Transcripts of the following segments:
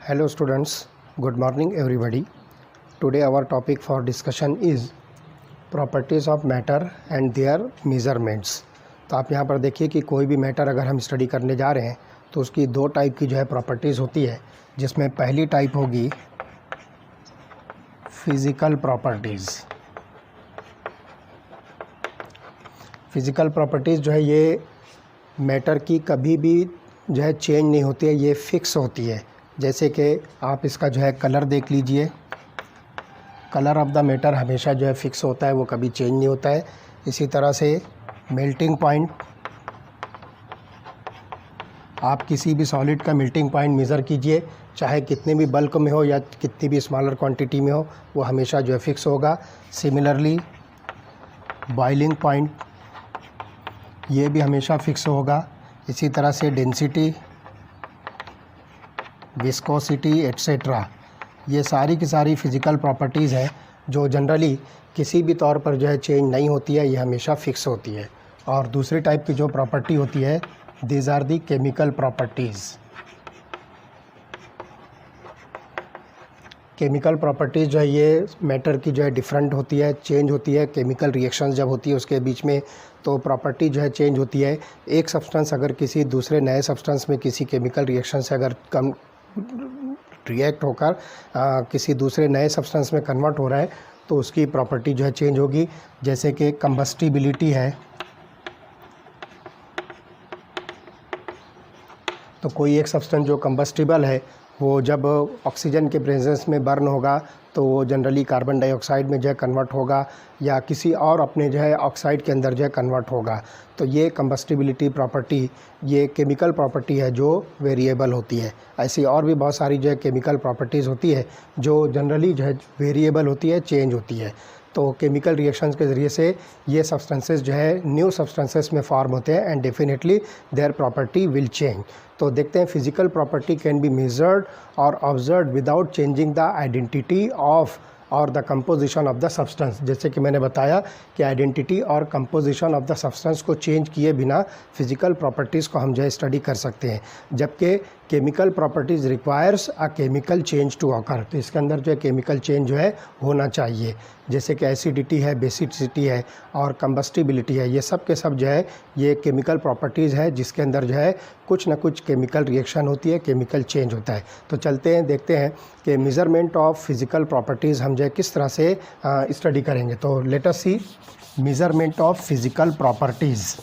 Hello students, good morning everybody. Today our topic for discussion is properties of matter and their measurements. तो आप यहाँ पर देखिए कि कोई भी मैटर अगर हम स्टडी करने जा रहे हैं तो उसकी दो टाइप की जो है प्रॉपर्टीज़ होती है, जिसमें पहली टाइप होगी फिज़िकल प्रॉपर्टीज़। फिज़िकल प्रॉपर्टीज़ जो है ये मैटर की कभी भी जो है चेंज नहीं होती है, ये फ़िक्स होती है। जैसे कि आप इसका जो है कलर देख लीजिए, कलर ऑफ द मैटर हमेशा जो है फ़िक्स होता है, वो कभी चेंज नहीं होता है। इसी तरह से मेल्टिंग पॉइंट, आप किसी भी सॉलिड का मेल्टिंग पॉइंट मेज़र कीजिए, चाहे कितने भी बल्क में हो या कितनी भी स्मॉलर क्वांटिटी में हो, वो हमेशा जो है फ़िक्स होगा। सिमिलरली बॉइलिंग पॉइंट, ये भी हमेशा फ़िक्स होगा। इसी तरह से डेंसिटी, विस्कोसिटी एट्सेट्रा, ये सारी की सारी फ़िज़िकल प्रॉपर्टीज़ हैं जो जनरली किसी भी तौर पर जो है चेंज नहीं होती है, ये हमेशा फ़िक्स होती है। और दूसरी टाइप की जो प्रॉपर्टी होती है, these are the chemical properties. Chemical properties जो है ये मैटर की जो है डिफरेंट होती है, चेंज होती है। केमिकल रिएक्शंस जब होती है उसके बीच में तो प्रॉपर्टी जो है चेंज होती है। एक सब्सटेंस अगर किसी दूसरे नए सब्सटेंस में किसी केमिकल रिएक्शन से अगर कम रिएक्ट होकर किसी दूसरे नए सब्सटेंस में कन्वर्ट हो रहा है तो उसकी प्रॉपर्टी जो है चेंज होगी। जैसे कि कंबस्टिबिलिटी है, तो कोई एक सब्सटेंस जो कंबस्टिबल है वो जब ऑक्सीजन के प्रेजेंस में बर्न होगा तो वो जनरली कार्बन डाइऑक्साइड में जो है कन्वर्ट होगा या किसी और अपने जो है ऑक्साइड के अंदर जो है कन्वर्ट होगा। तो ये कंबस्टिबिलिटी प्रॉपर्टी ये केमिकल प्रॉपर्टी है जो वेरिएबल होती है। ऐसी और भी बहुत सारी जो है केमिकल प्रॉपर्टीज़ होती है जो जनरली जो है वेरिएबल होती है, चेंज होती है। तो केमिकल रिएक्शंस के ज़रिए से ये सब्सटेंसेस जो है न्यू सब्सटेंसेस में फॉर्म होते हैं and definitely their property will change. तो देखते हैं physical property can be measured और observed without changing the identity of और the composition of the substance. जैसे कि मैंने बताया कि आइडेंटिटी और कंपोजिशन ऑफ द सब्सटेंस को चेंज किए बिना फिज़िकल प्रॉपर्टीज़ को हम जो है स्टडी कर सकते हैं, जबकि chemical properties requires a chemical change to occur. तो इसके अंदर जो है केमिकल चेंज जो है होना चाहिए। जैसे कि एसिडिटी है, बेसिसिटी है और कंबस्टिबिलिटी है, ये सब के सब जो है ये केमिकल प्रॉपर्टीज़ है जिसके अंदर जो है कुछ ना कुछ केमिकल रिएक्शन होती है, केमिकल चेंज होता है। तो चलते हैं देखते हैं कि मेज़रमेंट ऑफ फिज़िकल प्रॉपर्टीज़ हम जो है किस तरह से स्टडी करेंगे। तो let us see measurement of physical properties.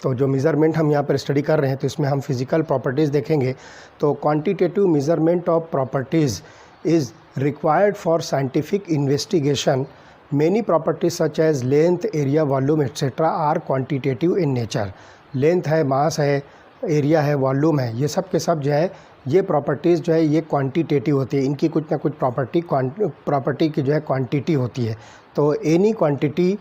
तो जो मेज़रमेंट हम यहाँ पर स्टडी कर रहे हैं तो इसमें हम फिज़िकल प्रॉपर्टीज़ देखेंगे। तो quantitative measurement of properties is required for scientific investigation. Many properties such as length, area, volume etc. are quantitative in nature. Length है, मास है, एरिया है, वॉल्यूम है, ये सब के सब जो है ये प्रॉपर्टीज़ जो है ये क्वांटिटेटिव होती है। इनकी कुछ ना कुछ प्रॉपर्टी की जो है क्वांटिटी होती है। तो एनी क्वांटिटी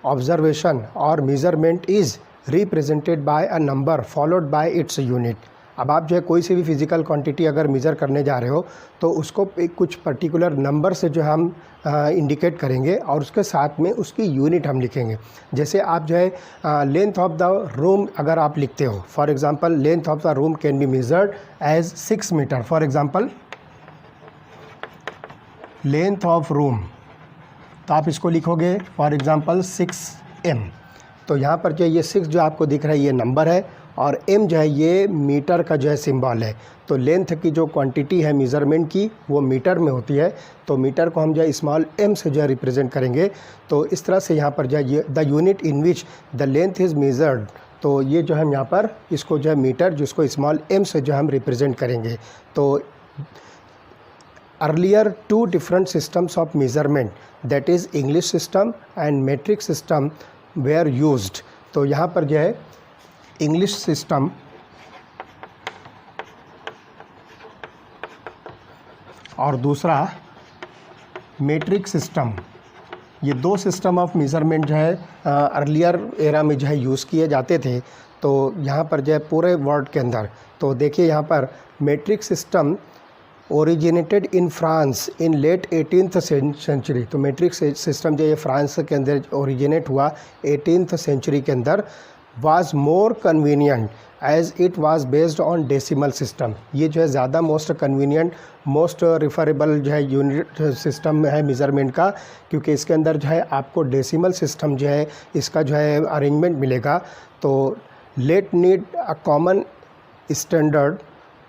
ऑब्जर्वेशन और measurement is represented bye a number followed by its unit. अब आप जो है कोई सी भी फिज़िकल क्वांटिटी अगर मेज़र करने जा रहे हो तो उसको एक कुछ पर्टिकुलर नंबर से जो हम इंडिकेट करेंगे और उसके साथ में उसकी यूनिट हम लिखेंगे। जैसे आप जो है लेंथ ऑफ द रूम अगर आप लिखते हो, for example length of the room can be measured as 6 metre. For example length of room, तो आप इसको लिखोगे फॉर एग्ज़ाम्पल 6m। तो यहाँ पर जो ये 6 जो आपको दिख रहा है ये नंबर है और m जो है ये मीटर का जो है सिंबल है। तो लेंथ की जो क्वांटिटी है मेज़रमेंट की वो मीटर में होती है, तो मीटर को हम जो है स्मॉल m से जो है रिप्रेजेंट करेंगे। तो इस तरह से यहाँ पर जो है the unit in which the length is measured, तो ये जो हम यहाँ पर इसको जो है मीटर जिसको स्मॉल m से जो हम रिप्रेजेंट करेंगे। तो earlier 2 different systems of measurement that is English system and metric system were used. तो यहाँ पर जो है इंग्लिश सिस्टम और दूसरा मेट्रिक सिस्टम, ये दो सिस्टम ऑफ मेज़रमेंट जो है अर्लियर एरा में जो है यूज़ किए जाते थे। तो यहाँ पर जो है पूरे वर्ल्ड के अंदर तो देखिए यहाँ पर metric system originated in France in late 18th century. तो मेट्रिक सिस्टम जो है फ्रांस के अंदर ओरिजिनेट हुआ 18th सेंचुरी के अंदर। was more convenient as it was based on decimal system। ये जो है ज़्यादा मोस्ट कन्वीनियंट मोस्ट रिफरेबल जो है यूनिट सिस्टम है मेज़रमेंट का, क्योंकि इसके अंदर जो है आपको डेसिमल सिस्टम जो है इसका जो है अरेंजमेंट मिलेगा। तो let need a common standard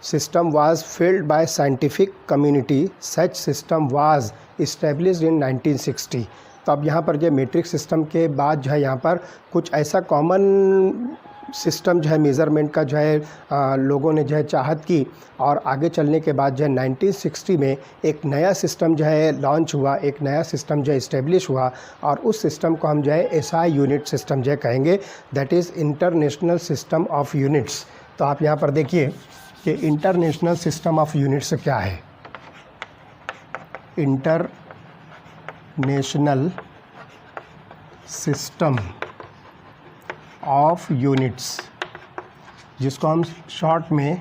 system was filled by scientific community, such system was established in 1960। तो अब यहाँ पर जो मेट्रिक सिस्टम के बाद जो है यहाँ पर कुछ ऐसा कॉमन सिस्टम जो है मेज़रमेंट का जो है लोगों ने जो है चाहत की, और आगे चलने के बाद जो है 1960 में एक नया सिस्टम जो है लॉन्च हुआ, एक नया सिस्टम जो है इस्टेब्लिश हुआ, और उस सिस्टम को हम जो है SI यूनिट सिस्टम जो है कहेंगे, that is international system of units. तो आप यहाँ पर देखिए कि इंटरनेशनल सिस्टम ऑफ यूनिट्स क्या है। इंटरनेशनल सिस्टम ऑफ यूनिट्स, जिसको हम शॉर्ट में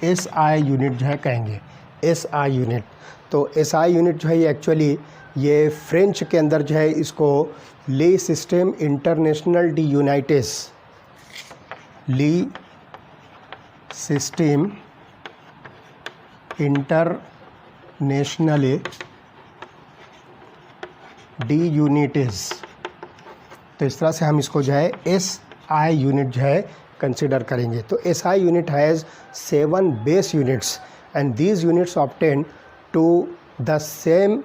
SI यूनिट जो है कहेंगे, SI यूनिट। तो SI यूनिट जो है ये एक्चुअली ये फ्रेंच के अंदर जो है इसको ली सिस्टम इंटरनेशनल डी यूनाइटेस, ली सिस्टम इंटरनेशनल डी यूनिटेस। तो इस तरह से हम इसको जो है SI यूनिट जो है कंसिडर करेंगे। तो SI unit has 7 base units and these units obtain to the same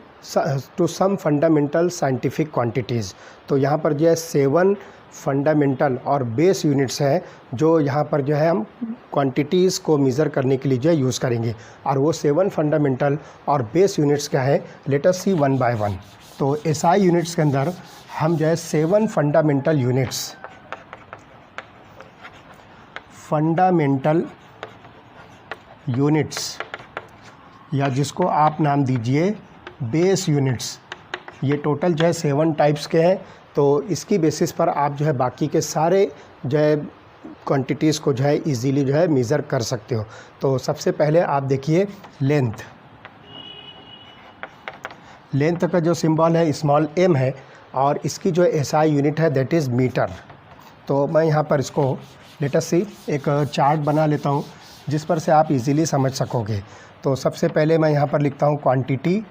to some fundamental scientific quantities. तो यहाँ पर जो है 7 फंडामेंटल और बेस यूनिट्स हैं जो यहाँ पर जो है हम क्वांटिटीज़ को मेज़र करने के लिए जो है यूज़ करेंगे। और वो 7 फंडामेंटल और बेस यूनिट्स क्या है, let us see one by one. तो SI यूनिट्स के अंदर हम जो है 7 फंडामेंटल यूनिट्स या जिसको आप नाम दीजिए बेस यूनिट्स, ये टोटल जो है 7 टाइप्स के हैं। तो इसकी बेसिस पर आप जो है बाकी के सारे जो है क्वांटिटीज़ को जो है इजीली जो है मेज़र कर सकते हो। तो सबसे पहले आप देखिए लेंथ का जो सिंबल है स्मॉल m है, और इसकी जो SI यूनिट है दैट इज़ मीटर। तो मैं यहाँ पर इसको लेट अस सी एक चार्ट बना लेता हूँ जिस पर से आप इजीली समझ सकोगे। तो सबसे पहले मैं यहाँ पर लिखता हूँ क्वांटिटी,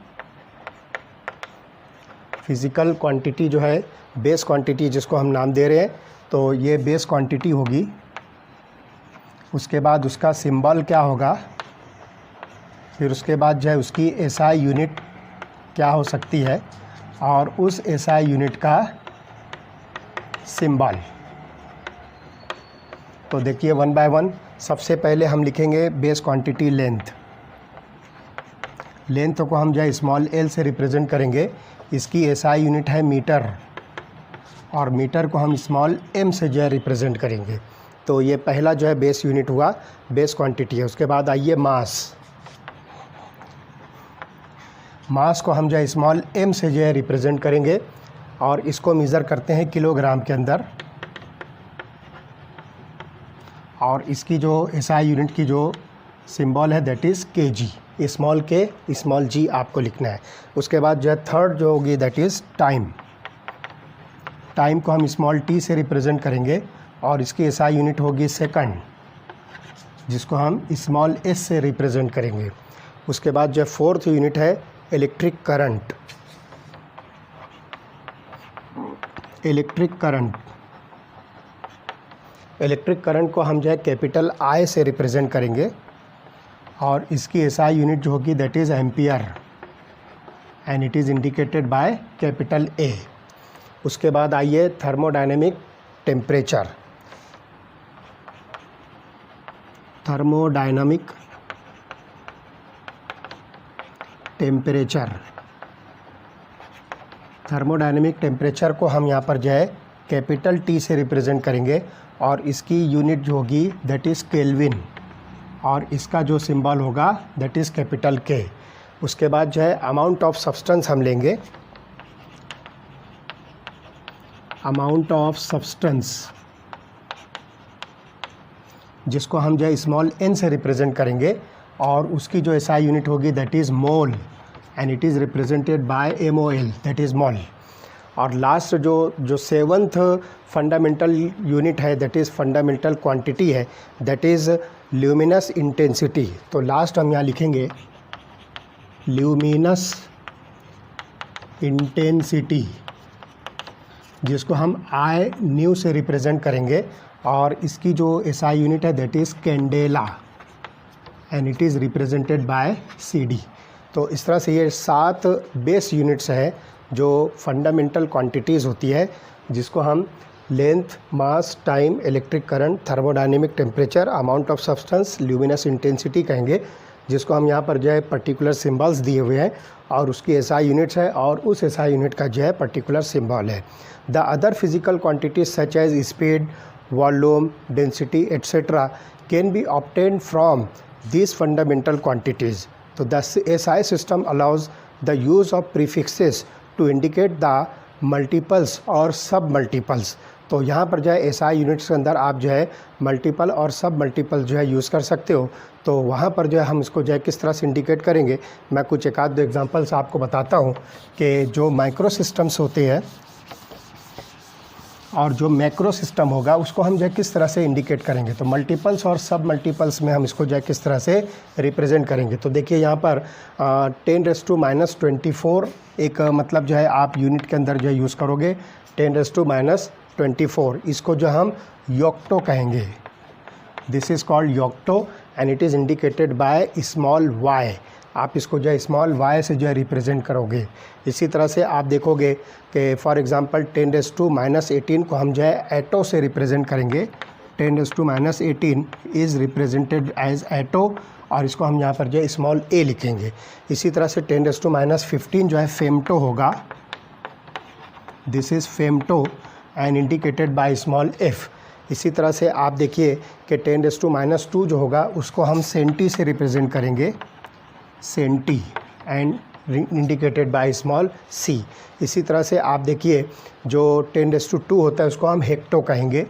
फिज़िकल क्वांटिटी जो है बेस क्वांटिटी जिसको हम नाम दे रहे हैं, तो ये बेस क्वांटिटी होगी। उसके बाद उसका सिंबल क्या होगा, फिर उसके बाद जो है उसकी SI यूनिट क्या हो सकती है, और उस SI यूनिट का सिंबल। तो देखिए वन बाय वन। सबसे पहले हम लिखेंगे बेस क्वांटिटी लेंथ को हम जो है स्मॉल l से रिप्रेजेंट करेंगे। इसकी SI यूनिट है मीटर, और मीटर को हम स्मॉल m से जो है रिप्रेजेंट करेंगे। तो ये पहला जो है बेस यूनिट हुआ, बेस क्वांटिटी है। उसके बाद आइए मास को हम जो है स्मॉल m से जो है रिप्रेजेंट करेंगे, और इसको मेज़र करते हैं किलोग्राम के अंदर। और इसकी जो SI यूनिट की जो सिंबल है that is kg, small k small g आपको लिखना है। उसके बाद जो है थर्ड जो होगी दैट इज़ टाइम को हम स्मॉल t से रिप्रेजेंट करेंगे, और इसकी SI यूनिट होगी सेकंड, जिसको हम स्मॉल s से रिप्रेजेंट करेंगे। उसके बाद जो फोर्थ यूनिट है इलेक्ट्रिक करंट को हम जो है कैपिटल I से रिप्रेजेंट करेंगे, और इसकी SI यूनिट जो होगी that is ampere, and it is indicated by capital A। उसके बाद आइए थर्मोडायनेमिक टेम्परेचर को हम यहाँ पर जो है कैपिटल T से रिप्रेजेंट करेंगे, और इसकी यूनिट जो होगी दैट इज़ केल्विन, और इसका जो सिंबल होगा दैट इज़ कैपिटल K। उसके बाद जो है अमाउंट ऑफ सब्सटेंस हम लेंगे, अमाउंट ऑफ सब्सटेंस जिसको हम जो है स्मॉल n से रिप्रेजेंट करेंगे, और उसकी जो SI यूनिट होगी that is mole, and it is represented by MOL that is mole. और लास्ट जो सेवन्थ फंडामेंटल यूनिट है, दैट इज़ फंडामेंटल क्वांटिटी है, दैट इज़ ल्यूमिनस इंटेंसिटी। तो लास्ट हम यहाँ लिखेंगे ल्यूमिनस इंटेंसिटी, जिसको हम आई न्यू से रिप्रेजेंट करेंगे, और इसकी जो एसआई यूनिट है that is candela and it is represented bye CD। तो इस तरह से ये 7 बेस यूनिट्स हैं जो फंडामेंटल क्वांटिटीज़ होती है, जिसको हम length, mass, time, electric current, thermodynamic temperature, amount of substance, luminous intensity कहेंगे, जिसको हम यहाँ पर जो है पर्टिकुलर सिंबल्स दिए हुए हैं और उसकी एसआई यूनिट्स है और उस एसआई यूनिट का जो है पर्टिकुलर सिंबल है। The other physical quantities such as speed, volume, density etcetera can be obtained from these fundamental quantities. So the SI system allows the use of prefixes to indicate the multiples और सब multiples. तो यहाँ पर जो है SI units के अंदर आप जो है मल्टीपल और सब मल्टीपल जो है यूज़ कर सकते हो। तो वहाँ पर जो है हम इसको जो है किस तरह से इंडिकेट करेंगे, मैं कुछ एक आध दो एग्जांपल्स आपको बताता हूँ कि जो माइक्रो सिस्टम्स होते हैं और जो मैक्रो सिस्टम होगा उसको हम जो है किस तरह से इंडिकेट करेंगे। तो मल्टीपल्स और सब मल्टीपल्स में हम इसको जो है किस तरह से रिप्रेजेंट करेंगे। तो देखिए यहाँ पर 10⁻⁻24 एक मतलब जो है आप यूनिट के अंदर जो है यूज़ करोगे 10⁻24, इसको जो हम योक्टो कहेंगे। This is called yocto and it is indicated by small y। आप इसको जो है स्मॉल y से जो है रिप्रेजेंट करोगे। इसी तरह से आप देखोगे कि फॉर एग्ज़ाम्पल 10⁻18 को हम जो है एटो से रिप्रेजेंट करेंगे। 10⁻18 इज़ रिप्रेजेंटेड एज एटो और इसको हम यहाँ पर जो है स्मॉल a लिखेंगे। इसी तरह से 10⁻15 जो है फेमटो होगा। This is femto and indicated by small f। इसी तरह से आप देखिए कि 10⁻2 जो होगा उसको हम सेंटी से रिप्रेजेंट करेंगे, centi and indicated by small c। इसी तरह से आप देखिए जो 10⁻2 होता है उसको हम हेक्टो कहेंगे।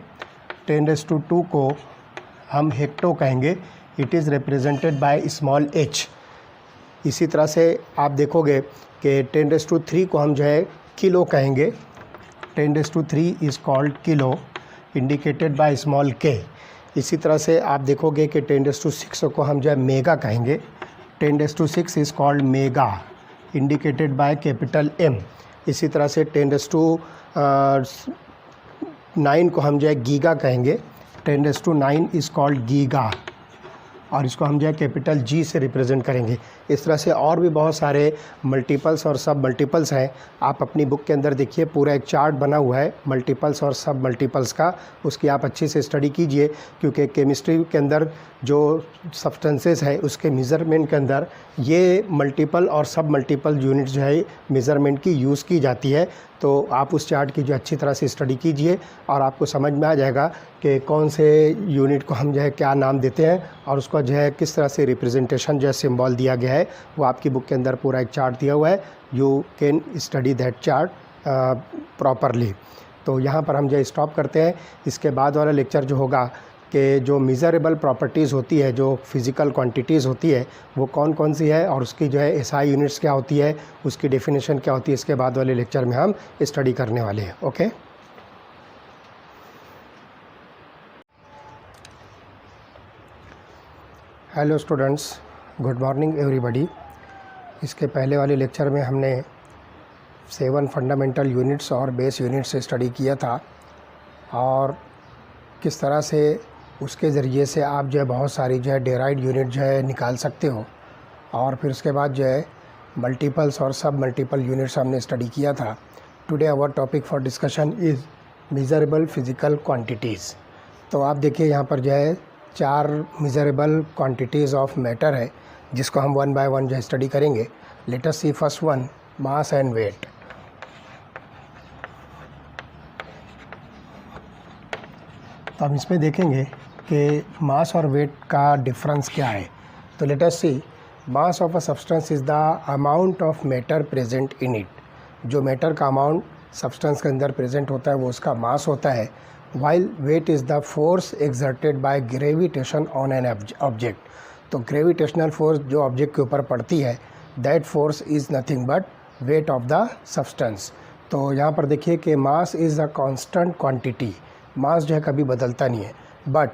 10⁻2 को हम हेक्टो कहेंगे, it is represented by small h। इसी तरह से आप देखोगे कि 10⁻3 को हम जो है किलो कहेंगे। 10⁻3 is called kilo indicated by small k। इसी तरह से आप देखोगे कि 10⁻6 को हम जो है मेगा कहेंगे। 10⁻6 is called mega indicated by capital M। इसी तरह से 10⁻9 को हम जो है गीगा कहेंगे। 10⁻9 इज़ कॉल्ड गीगा और इसको हम जो है कैपिटल G से रिप्रेजेंट करेंगे। इस तरह से और भी बहुत सारे मल्टीपल्स और सब मल्टीपल्स हैं। आप अपनी बुक के अंदर देखिए पूरा एक चार्ट बना हुआ है मल्टीपल्स और सब मल्टीपल्स का, उसकी आप अच्छे से स्टडी कीजिए, क्योंकि केमिस्ट्री के अंदर जो सब्सटेंसेस है उसके मेज़रमेंट के अंदर ये मल्टीपल और सब मल्टीपल यूनिट जो है मेज़रमेंट की यूज़ की जाती है। तो आप उस चार्ट की जो अच्छी तरह से स्टडी कीजिए और आपको समझ में आ जाएगा कि कौन से यूनिट को हम जो है क्या नाम देते हैं और उसका जो है किस तरह से रिप्रेजेंटेशन जो है सिंबल दिया गया है। वो आपकी बुक के अंदर पूरा एक चार्ट दिया हुआ है, you can study that chart properly. तो यहाँ पर हम जो स्टॉप करते हैं। इसके बाद वाला लेक्चर जो होगा कि जो मेज़रेबल प्रॉपर्टीज़ होती है, जो फिज़िकल क्वांटिटीज़ होती है वो कौन कौन सी है और उसकी जो है एसआई यूनिट्स क्या होती है, उसकी डेफिनेशन क्या होती है, इसके बाद वाले लेक्चर में हम स्टडी करने वाले हैं। Okay, hello students, good morning everybody. इसके पहले वाले लेक्चर में हमने 7 फंडामेंटल यूनिट्स और बेस यूनिट्स से स्टडी किया था और किस तरह से उसके ज़रिए से आप जो है बहुत सारी जो है डेराइड यूनिट जो है निकाल सकते हो। और फिर उसके बाद जो है मल्टीपल्स और सब मल्टीपल यूनिट्स हमने स्टडी किया था। Today our topic for discussion is measurable physical quantities. तो आप देखिए यहाँ पर जो है 4 मेज़रेबल क्वांटिटीज़ ऑफ मैटर है, जिसको हम वन बाय वन जो है स्टडी करेंगे। Let us see first one, mass and weight. तो हम इसमें देखेंगे कि मास और वेट का डिफरेंस क्या है। तो let us see, mass of a substance is the amount of matter present in it. जो मैटर का अमाउंट सब्सटेंस के अंदर प्रेजेंट होता है वो उसका मास होता है। While weight is the force exerted by gravitation on an object. तो ग्रेविटेशनल फोर्स जो ऑब्जेक्ट के ऊपर पड़ती है, that force is nothing but weight of the substance. तो यहाँ पर देखिए कि mass is a constant quantity, mass जो है कभी बदलता नहीं है, बट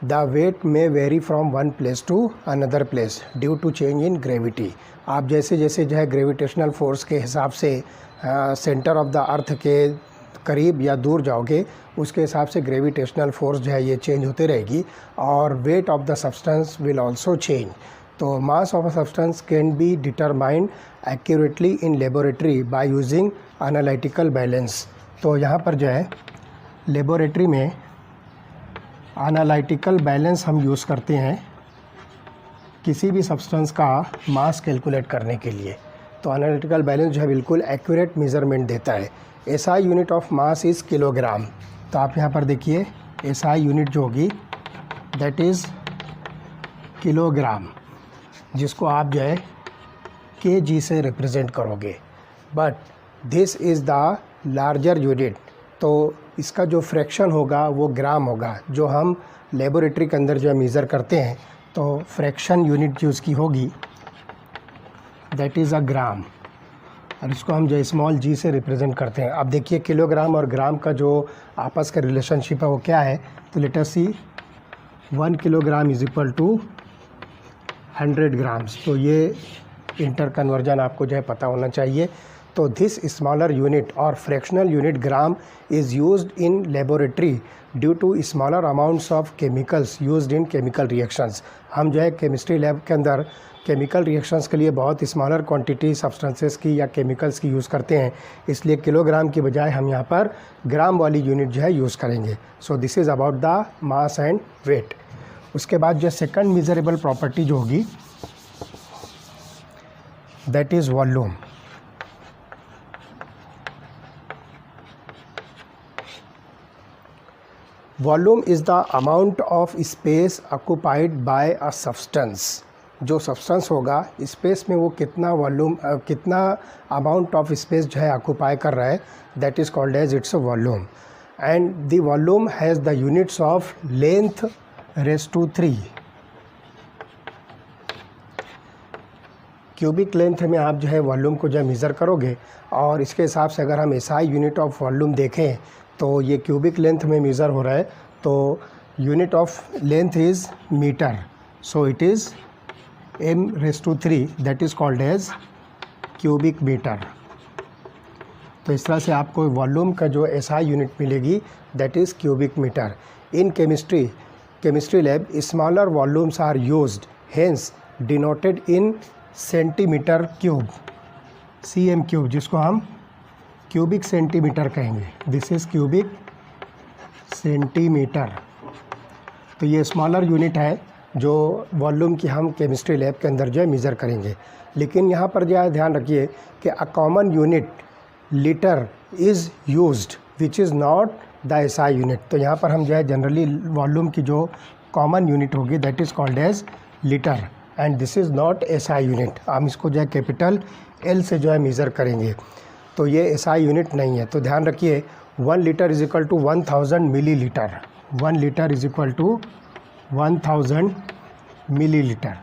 द वेट में vary from one place to another place due to change in gravity. आप जैसे जैसे जो है ग्रेविटेशनल फोर्स के हिसाब से सेंटर ऑफ द अर्थ के करीब या दूर जाओगे, उसके हिसाब से ग्रेविटेशनल फोर्स जो है ये चेंज होते रहेगी, और weight of the substance will also change. तो mass of a substance can be determined accurately in laboratory by using analytical balance. तो यहाँ पर जो है लेबोरेटरी में एनालिटिकल बैलेंस हम यूज़ करते हैं किसी भी सब्सटेंस का मास कैलकुलेट करने के लिए। तो एनालिटिकल बैलेंस जो है बिल्कुल एक्यूरेट मेज़रमेंट देता है। SI unit of mass is kilogram. तो आप यहाँ पर देखिए एसआई यूनिट जो होगी दैट इज़ किलोग्राम, जिसको आप जो है केजी से रिप्रेजेंट करोगे, but this is the larger unit. तो इसका जो फ्रैक्शन होगा वो ग्राम होगा, जो हम लेबोरेटरी के अंदर जो है मेज़र करते हैं, तो फ्रैक्शन यूनिट जो उसकी होगी दैट इज़ अ ग्राम, और इसको हम जो स्मॉल जी से रिप्रेजेंट करते हैं। अब देखिए किलोग्राम और ग्राम का जो आपस का रिलेशनशिप है वो क्या है। तो let us see 1 kilogram is equal to 100 grams. तो ये इंटर कन्वर्जन आपको जो है पता होना चाहिए। तो दिस स्मॉलर यूनिट और fractional unit gram is used in laboratory due to smaller amounts of chemicals used in chemical reactions. हम जो है केमिस्ट्री लैब के अंदर केमिकल रिएक्शंस के लिए बहुत स्मॉलर क्वांटिटी सब्सटेंसेस की या केमिकल्स की यूज़ करते हैं, इसलिए किलोग्राम की बजाय हम यहाँ पर ग्राम वाली यूनिट जो है यूज़ करेंगे। So this is about the mass and weight. उसके बाद जो सेकंड मेजरेबल प्रॉपर्टी जो होगी that is volume. Volume is the amount of space occupied by a substance. जो सब्सटेंस होगा स्पेस में वो कितना वॉल्यूम कितना अमाउंट ऑफ स्पेस जो है ऑक्यूपाई कर रहा है, that is called as its volume. And the volume has the units of length raise to 3। Cubic length में आप जो है वॉल्यूम को जो है मेज़र करोगे, और इसके हिसाब से अगर हम एसआई यूनिट ऑफ वॉल्यूम देखें तो ये क्यूबिक लेंथ में मेज़र हो रहा है, तो unit of length is metre, so it is m⁻³ that is called as cubic metre. तो इस तरह से आपको वॉल्यूम का जो एसआई यूनिट मिलेगी that is cubic metre. In chemistry lab smaller volumes are used, hence denoted in centimetre cube, cm³, जिसको हम क्यूबिक सेंटीमीटर कहेंगे। This is cubic centimetre. तो ये स्मॉलर यूनिट है जो वॉल्यूम की हम केमिस्ट्री लैब के अंदर जो है मेज़र करेंगे। लेकिन यहाँ पर जो है ध्यान रखिए कि a common unit litre is used which is not the SI unit. तो यहाँ पर हम जो है जनरली वॉल्यूम की जो कॉमन यूनिट होगी that is called as litre, and this is not SI unit. हम इसको जो है कैपिटल एल से जो है मेज़र करेंगे, तो ये एसआई यूनिट नहीं है। तो ध्यान रखिए 1 litre is equal to 1000 millilitre. 1 litre is equal to 1000 millilitre.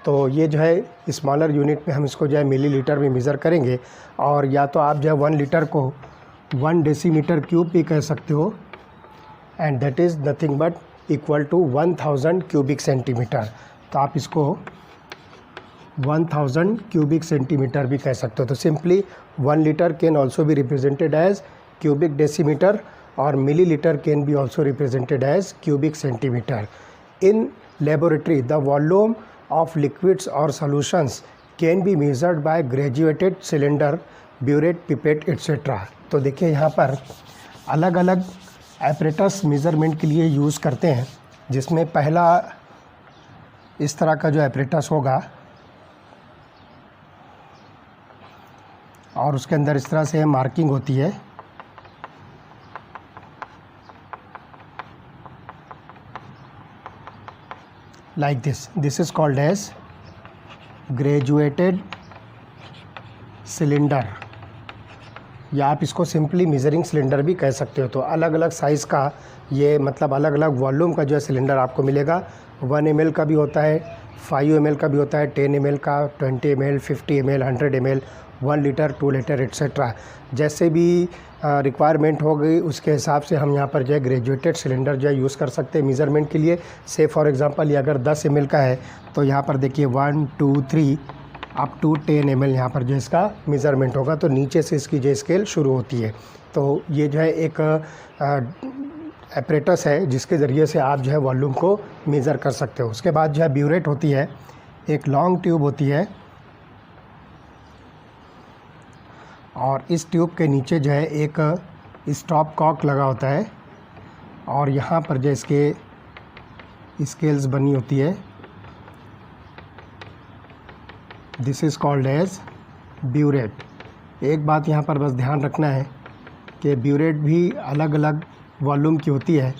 तो ये जो है स्मॉलर यूनिट में हम इसको जो है मिलीलीटर में मेज़र करेंगे, और या तो आप जो है 1 लीटर को 1 डेसीमीटर क्यूब भी कह सकते हो, and that is nothing but equal to 1000 cubic centimetre. तो आप इसको 1000 क्यूबिक सेंटीमीटर भी कह सकते हो। तो simply 1 litre can also be represented as cubic decimetre, और millilitre can be also represented as cubic centimetre. In laboratory, the volume of liquids or solutions can be measured by graduated cylinder, burette, pipette, etc. तो देखिए यहाँ पर अलग अलग apparatus measurement के लिए use करते हैं, जिसमें पहला इस तरह का जो एपरेटस होगा, और उसके अंदर इस तरह से मार्किंग होती है। like this is called as graduated cylinder, या आप इसको सिंपली मेजरिंग सिलेंडर भी कह सकते हो। तो अलग अलग साइज़ का ये मतलब अलग अलग वॉल्यूम का जो है सिलेंडर आपको मिलेगा। 1 ml का भी होता है, 5 ml का भी होता है, 10 ml का, 20 ml, 50 ml, 100 ml, 1 litre, 2 litre etcetera. जैसे भी रिक्वायरमेंट हो गई उसके हिसाब से हम यहाँ पर जो है ग्रेजुएटेड सिलेंडर जो है यूज़ कर सकते हैं मेज़रमेंट के लिए। से फॉर एग्जांपल ये अगर 10 ml का है तो यहाँ पर देखिए 1 2 3 अप टू 10 ml यहाँ पर जो इसका मेज़रमेंट होगा, तो नीचे से इसकी जो स्केल शुरू होती है। तो ये जो है एक एपरेटस है जिसके ज़रिए से आप जो है वॉल्यूम को मेज़र कर सकते हो। उसके बाद जो है ब्यूरेट होती है, एक लॉन्ग ट्यूब होती है और इस ट्यूब के नीचे जो है एक स्टॉप कॉक लगा होता है और यहाँ पर जो इसके स्केल्स बनी होती है। This is called as burette. एक बात यहाँ पर बस ध्यान रखना है कि ब्यूरेट भी अलग अलग वॉल्यूम की होती है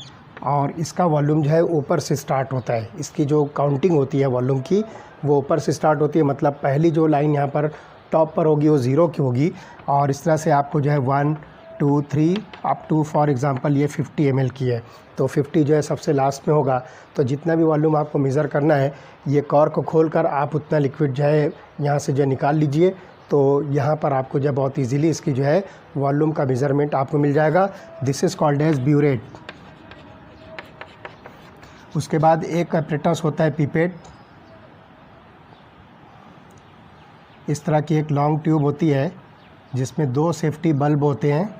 और इसका वॉल्यूम जो है ऊपर से स्टार्ट होता है। इसकी जो काउंटिंग होती है वॉल्यूम की वो ऊपर से स्टार्ट होती है, मतलब पहली जो लाइन यहाँ पर टॉप पर होगी वो 0 की होगी और इस तरह से आपको जो है 1 2 3 अप टू फॉर एग्ज़ाम्पल ये 50 ml की है तो 50 जो है सबसे लास्ट में होगा। तो जितना भी वॉल्यूम आपको मेज़र करना है ये कॉर्क को खोलकर आप उतना लिक्विड जो है यहाँ से जो निकाल लीजिए, तो यहाँ पर आपको जो बहुत इजीली इसकी जो है वॉल्यूम का मेज़रमेंट आपको मिल जाएगा। This is called as burette. उसके बाद एक एपरेटस होता है पिपेट। इस तरह की एक लॉन्ग ट्यूब होती है जिसमें 2 सेफ्टी बल्ब होते हैं।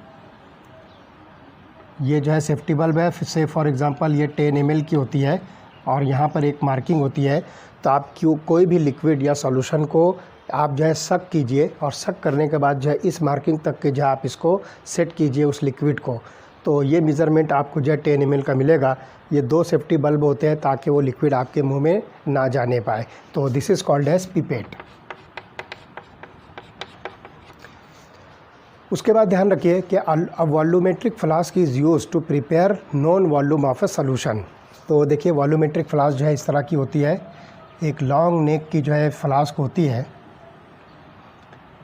ये जो है सेफ्टी बल्ब है, से फॉर एग्ज़ाम्पल ये 10 ml की होती है और यहाँ पर एक मार्किंग होती है। तो आप कोई भी लिक्विड या सॉल्यूशन को आप जो है सक कीजिए और सक करने के बाद जो है इस मार्किंग तक के जो आप इसको सेट कीजिए उस लिक्विड को, तो ये मेज़रमेंट आपको जो है 10 ml का मिलेगा। ये 2 सेफ्टी बल्ब होते हैं ताकि वो लिक्विड आपके मुंह में ना जाने पाए। तो this is called as pipette. उसके बाद ध्यान रखिए कि a volumetric flask is used to prepare known volume of a solution. तो देखिए वॉल्यूमेट्रिक फ्लास्क जो है इस तरह की होती है, एक लॉन्ग नेक की जो है फ्लास्क होती है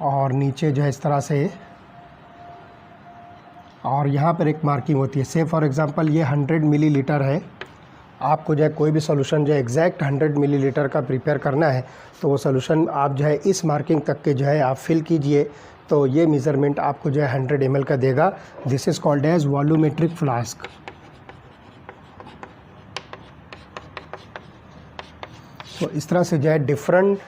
और नीचे जो है इस तरह से, और यहाँ पर एक मार्किंग होती है। से फॉर एग्ज़ाम्पल ये 100 मिलीलीटर है, आपको जो है कोई भी सॉल्यूशन जो है एग्जैक्ट 100 मिलीलीटर का प्रिपेयर करना है तो वो सॉल्यूशन आप जो है इस मार्किंग तक के जो है आप फिल कीजिए, तो ये मेज़रमेंट आपको जो है 100 ml का देगा। This is called as volumetric flask. तो इस तरह से जो है different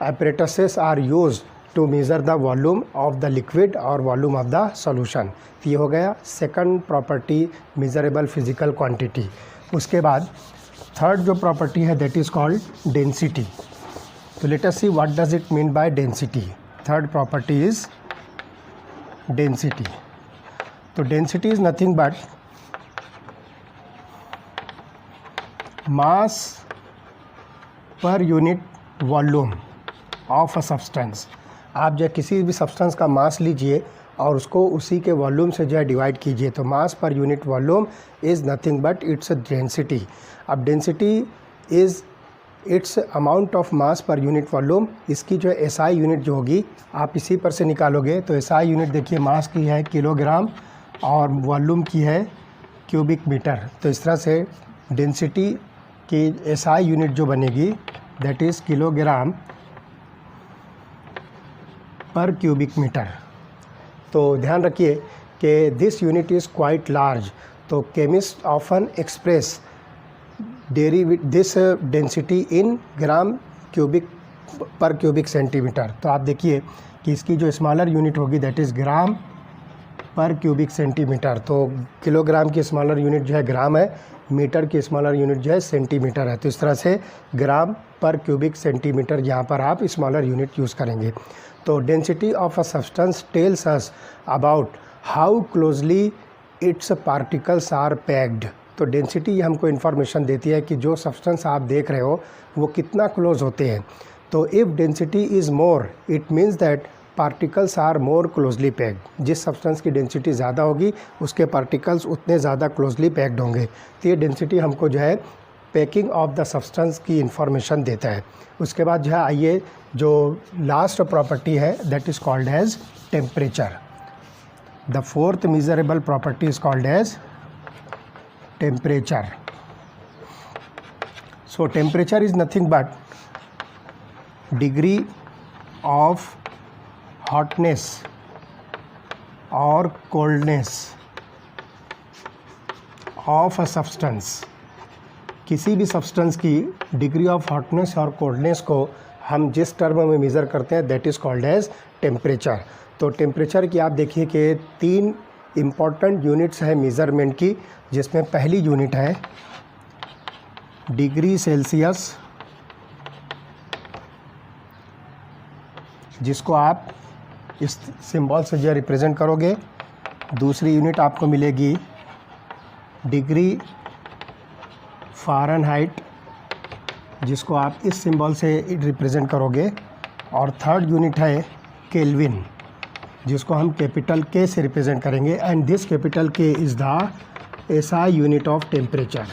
apparatuses are used to measure the volume of the liquid और वॉल्यूम ऑफ द सॉल्यूशन। तो ये हो गया second property, measurable physical quantity. उसके बाद थर्ड जो प्रॉपर्टी है दैट इज़ कॉल्ड डेंसिटी। तो let us see what does it mean by density. Third property is density. तो density is nothing but mass per unit volume of a substance. आप जो किसी भी सब्सटेंस का मास लीजिए और उसको उसी के वॉल्यूम से जो है डिवाइड कीजिए, तो mass per unit volume is nothing but it's a density. अब density is it's amount of mass per unit volume. इसकी जो है SI यूनिट जो होगी आप इसी पर से निकालोगे, तो SI यूनिट देखिए मास की है किलोग्राम और वॉल्यूम की है क्यूबिक मीटर। तो इस तरह से डेंसिटी की SI यूनिट जो बनेगी that is kilogram per cubic metre. तो ध्यान रखिए कि this unit is quite large. तो chemist often express this density in gram cubic per cubic centimetre. तो आप देखिए कि इसकी जो स्मॉलर यूनिट होगी that is gram per cubic centimetre. तो किलोग्राम की स्मॉलर यूनिट जो है ग्राम है, मीटर की स्मॉलर यूनिट जो है सेंटीमीटर है। तो इस तरह से ग्राम पर क्यूबिक सेंटीमीटर यहाँ पर आप स्मॉलर यूनिट यूज़ करेंगे। तो density of a substance tells us about how closely its particles are packed. तो डेंसिटी हमको इन्फॉर्मेशन देती है कि जो सब्सटेंस आप देख रहे हो वो कितना क्लोज होते हैं। तो if density is more it means that particles are more closely packed. जिस सब्सटेंस की डेंसिटी ज़्यादा होगी उसके पार्टिकल्स उतने ज़्यादा क्लोजली पैक्ड होंगे। तो ये डेंसिटी हमको जो है पैकिंग ऑफ द सब्सटेंस की इन्फॉर्मेशन देता है। उसके बाद जो है आइए जो लास्ट प्रॉपर्टी है that is called as temperature. The fourth measurable property is called as temperature. So temperature is nothing but degree of hotness और कोल्डनेस ऑफ अ सब्सटेंस। किसी भी सब्सटेंस की डिग्री ऑफ हॉटनेस और coldness को हम जिस term में measure करते हैं that is called as temperature. तो टेम्परेचर की आप देखिए कि 3 इम्पॉर्टेंट यूनिट्स है मेज़रमेंट की, जिसमें पहली यूनिट है डिग्री सेल्सियस, जिसको आप इस सिंबल से जो रिप्रेजेंट करोगे। दूसरी यूनिट आपको मिलेगी डिग्री फ़ारेनहाइट, जिसको आप इस सिंबल से रिप्रेजेंट करोगे। और थर्ड यूनिट है केल्विन, जिसको हम कैपिटल के से रिप्रेजेंट करेंगे। एंड दिस कैपिटल के is the SI unit of temperature.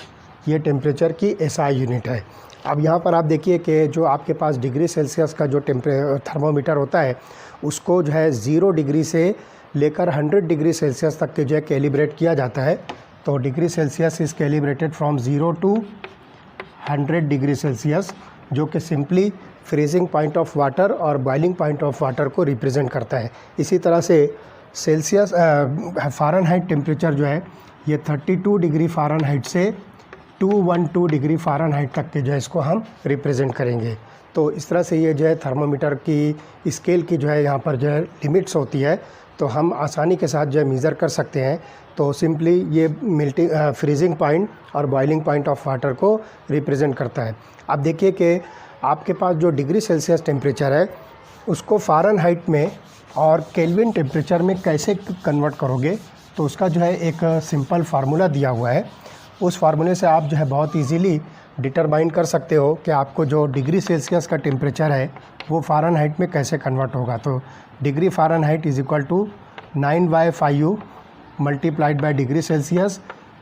ये टेम्परेचर की एसआई यूनिट है। अब यहाँ पर आप देखिए कि जो आपके पास डिग्री सेल्सियस का जो थर्मोमीटर होता है, उसको जो है 0 डिग्री से लेकर 100 डिग्री सेल्सियस तक के जो है कैलिब्रेट किया जाता है। तो degree Celsius is calibrated from 0 to 100 degree Celsius, जो कि simply freezing point of water और बॉइलिंग पॉइंट ऑफ वाटर को रिप्रेजेंट करता है। इसी तरह से सेल्सियस फ़ारेनहाइट टेम्परेचर जो है ये 32 डिग्री फ़ारेनहाइट से 212 डिग्री फ़ारेनहाइट तक के जो है इसको हम रिप्रेजेंट करेंगे। तो इस तरह से ये जो है थर्मोमीटर की स्केल की जो है यहाँ पर जो है लिमिट्स होती है, तो हम आसानी के साथ जो है मेज़र कर सकते हैं। तो सिंपली ये फ्रीजिंग पॉइंट और बॉइलिंग पॉइंट ऑफ वाटर को रिप्रेजेंट करता है। अब देखिए कि आपके पास जो डिग्री सेल्सियस टेम्परेचर है उसको फ़ारेनहाइट में और केल्विन टेम्परेचर में कैसे कन्वर्ट करोगे, तो उसका जो है एक सिंपल फार्मूला दिया हुआ है। उस फार्मूले से आप जो है बहुत इजीली डिटरमाइन कर सकते हो कि आपको जो डिग्री सेल्सियस का टेम्परेचर है वो फ़ारेनहाइट में कैसे कन्वर्ट होगा। तो degree Fahrenheit is equal to 9/5U multiplied by degree Celsius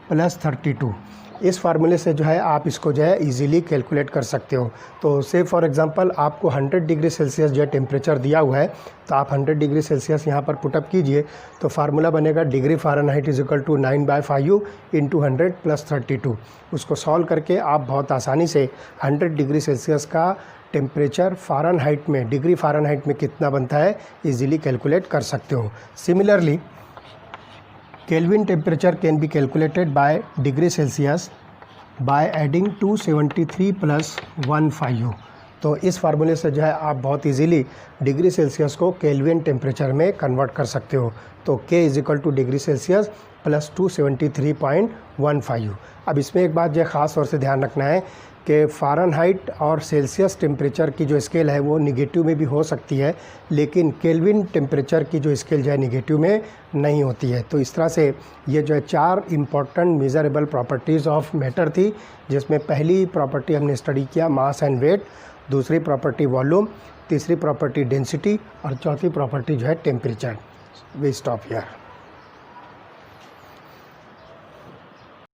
plus 32। इस फार्मूले से जो है आप इसको जो है इजीली कैलकुलेट कर सकते हो। तो से फॉर एग्जांपल आपको 100 डिग्री सेल्सियस जो है टेम्परेचर दिया हुआ है, तो आप 100 डिग्री सेल्सियस यहाँ पर पुटअप कीजिए, तो फार्मूला बनेगा degree Fahrenheit is equal to 9/5U into 100 plus 32। उसको सॉल्व करके आप बहुत आसानी से 100 डिग्री सेल्सियस का टेम्परेचर फ़ारेनहाइट में, डिग्री फ़ारेनहाइट में कितना बनता है, ईजिली कैलकुलेट कर सकते हो। Similarly Kelvin temperature can be calculated by degree Celsius by adding 273 plus 1/5U। तो इस फार्मूले से जो है आप बहुत इजीली डिग्री सेल्सियस को केल्विन टेम्परेचर में कन्वर्ट कर सकते हो। तो K is equal two degree Celsius plus 273.15U। अब इसमें एक बात जो है ख़ास तौर से ध्यान रखना है कि फ़ारेनहाइट और सेल्सियस टेम्परेचर की जो स्केल है वो निगेटिव में भी हो सकती है, लेकिन केल्विन टेम्परेचर की जो स्केल जो है निगेटिव में नहीं होती है। तो इस तरह से ये जो है 4 important measurable properties of matter थी, जिसमें पहली प्रॉपर्टी हमने स्टडी किया मास एंड वेट, दूसरी प्रॉपर्टी वॉल्यूम, तीसरी प्रॉपर्टी डेंसिटी और चौथी प्रॉपर्टी जो है टेम्परेचर। We stop here.